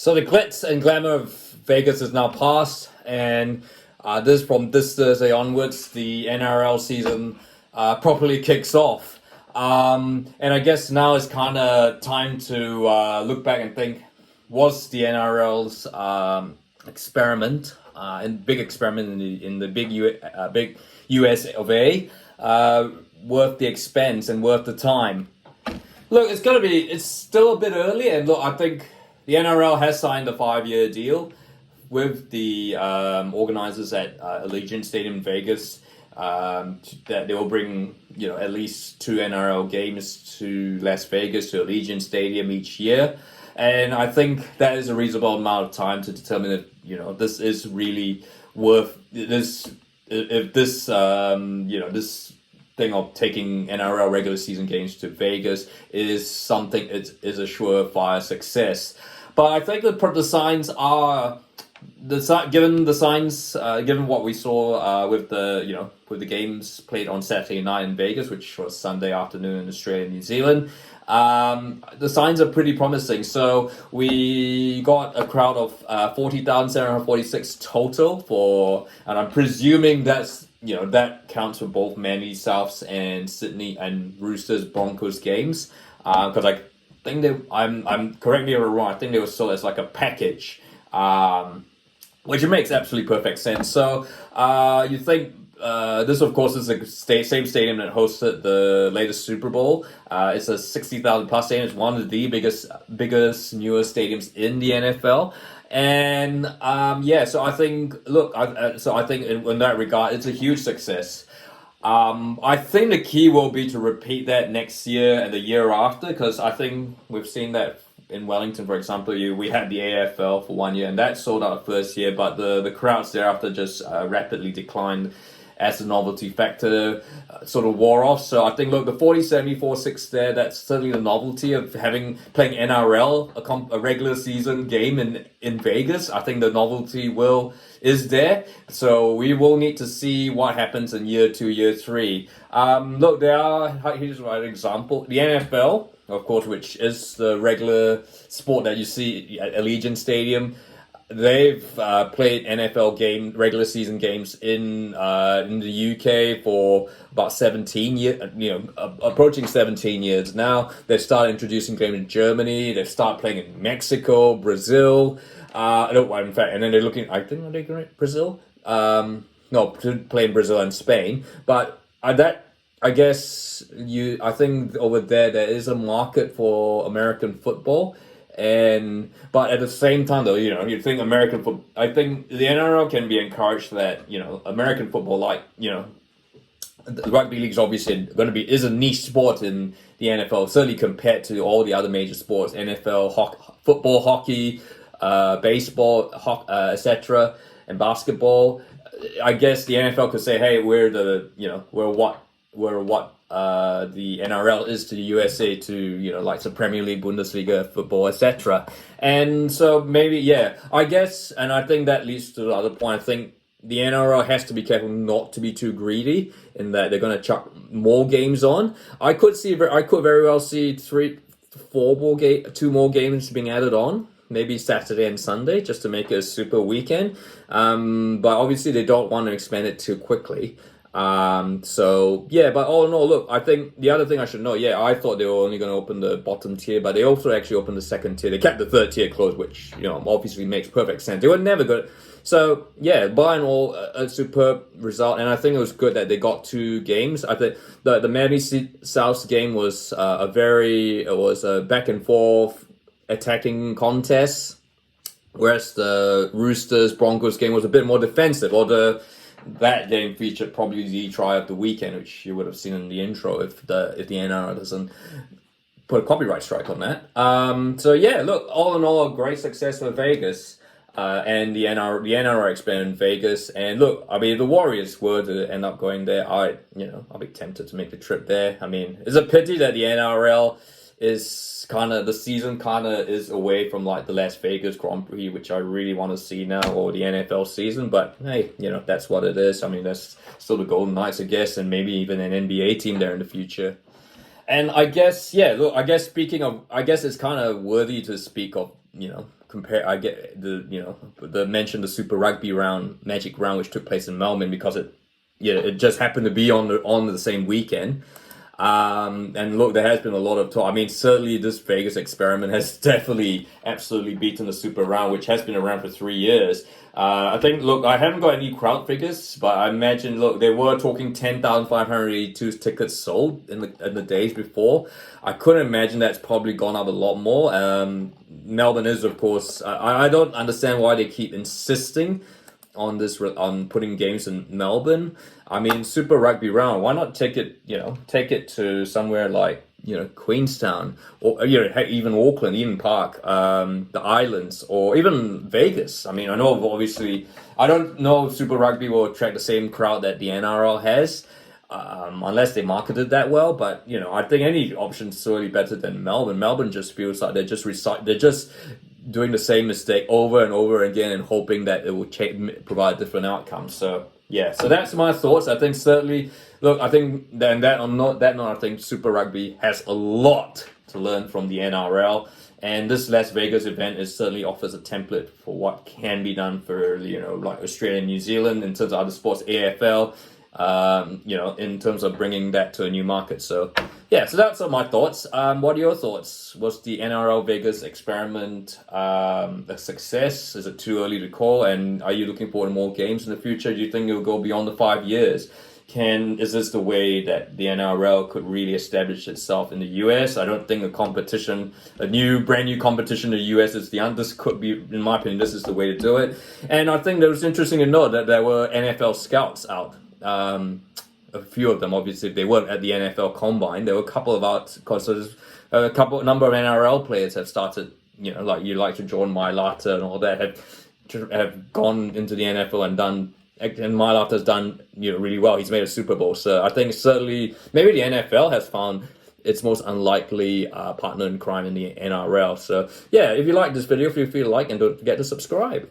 So the glitz and glamour of Vegas is now past, and from this Thursday onwards, the NRL season properly kicks off. And I guess now is kind of time to look back and think: was the NRL's experiment, and big experiment in the big US of A, worth the expense and worth the time? Look, it's still a bit early, and look, I think the NRL has signed a 5-year deal with the organizers at Allegiant Stadium in Vegas, that they will bring at least 2 NRL games to Las Vegas, to Allegiant Stadium each year, and I think that is a reasonable amount of time to determine if this is really worth this. If this this thing of taking NRL regular season games to Vegas is something, is a surefire success. But I think the signs are given what we saw with the games played on Saturday night in Vegas, which was Sunday afternoon in Australia and New Zealand. The signs are pretty promising. So we got a crowd of 40,746 total and I'm presuming that counts for both Manly Souths and Sydney and Roosters Broncos games. Because I think I'm correct me if I'm wrong. I think they were sold as like a package, which makes absolutely perfect sense. So you think this, of course, is the same stadium that hosted the latest Super Bowl. It's a 60,000 plus stadium. It's one of the biggest, newest stadiums in the NFL. And so I think, in that regard, it's a huge success. I think the key will be to repeat that next year and the year after, because I think we've seen that in Wellington, for example. We had the AFL for 1 year, and that sold out the first year, but the crowds thereafter just rapidly declined as the novelty factor sort of wore off. So I think, look, the 40-74-6 there, that's certainly the novelty of playing NRL, a regular season game in Vegas. I think the novelty is there. So we will need to see what happens in year 2, year 3. Look, here's an example. The NFL, of course, which is the regular sport that you see at Allegiant Stadium, they've played NFL regular season games in the UK for about 17 years, approaching 17 years now. They've started introducing games in Germany. They've started playing in Mexico, Brazil. In fact, and then they're looking. I think, are they going to Brazil? No, play in Brazil and Spain. But I guess I think over there is a market for American football. But at the same time, though, you think American football. I think the NRL can be encouraged that American football, the rugby league, is obviously is a niche sport in the NFL, certainly compared to all the other major sports: NFL, football, hockey, baseball, etc., and basketball. I guess the NFL could say, "Hey, we're what the NRL is to the USA, to like the Premier League, Bundesliga, football, etc." And so maybe, I guess, and I think that leads to the other point. I think the NRL has to be careful not to be too greedy in that they're going to chuck more games on. I could very well see 2 more games being added on, maybe Saturday and Sunday, just to make it a super weekend. But obviously they don't want to expand it too quickly. But all in all, look, I think the other thing I should know, I thought they were only going to open the bottom tier, but they also actually opened the second tier. They kept the third tier closed, which, obviously makes perfect sense. They were never good. So, by and all, a superb result. And I think it was good that they got 2 games. I think the Manly South game was a back and forth attacking contest, whereas the Roosters Broncos game was a bit more defensive, that game featured probably the try of the weekend, which you would have seen in the intro if the NRL doesn't put a copyright strike on that. Look, all in all, a great success for Vegas, and the NRL expanded in Vegas. And look, I mean, if the Warriors were to end up going there, I'll be tempted to make the trip there. I mean, it's a pity that the NRL is the season is away from the Las Vegas Grand Prix, which I really want to see now, or the NFL season. But hey, that's what it is. I mean, that's still the Golden Knights, I guess, and maybe even an NBA team there in the future. And I guess, it's kind of worthy to speak of, compare. I get the mention the Super Rugby round, Magic round, which took place in Melbourne because it just happened to be on the same weekend. And look, there has been a lot of talk. I mean, certainly this Vegas experiment has definitely absolutely beaten the Super Round, which has been around for 3 years. I think, look, I haven't got any crowd figures, but I imagine, look, they were talking 10,582 tickets sold in the days before. I couldn't imagine that's probably gone up a lot more. Melbourne is, of course, I don't understand why they keep insisting on putting games in Melbourne. I mean, Super Rugby round, why not take it to somewhere like, Queenstown, or even Auckland, Eden Park, the islands, or even Vegas. I mean, I know obviously I don't know if Super Rugby will attract the same crowd that the NRL has, unless they market it that well. But I think any option's certainly better than Melbourne. Melbourne just feels like they're just doing the same mistake over and over again and hoping that it will provide different outcomes. So yeah, so that's my thoughts. I think certainly, look, I think I think Super Rugby has a lot to learn from the NRL, and this Las Vegas event certainly offers a template for what can be done for like Australia and New Zealand in terms of other sports, AFL. In terms of bringing that to a new market. So, yeah, so that's my thoughts. What are your thoughts? Was the NRL Vegas experiment a success? Is it too early to call? And are you looking forward to more games in the future? Do you think it'll go beyond the 5 years? Is this the way that the NRL could really establish itself in the US? I don't think brand new competition in the US this could be, in my opinion, this is the way to do it. And I think that was interesting to note that there were NFL scouts out. A few of them, obviously, they weren't at the NFL Combine. There were a couple of number of NRL players have started, like Jordan Mailata and all that have gone into the NFL and done. And Mailata's done, really well. He's made a Super Bowl, so I think certainly maybe the NFL has found its most unlikely partner in crime in the NRL. So yeah, if you like this video, feel free to like and don't forget to subscribe.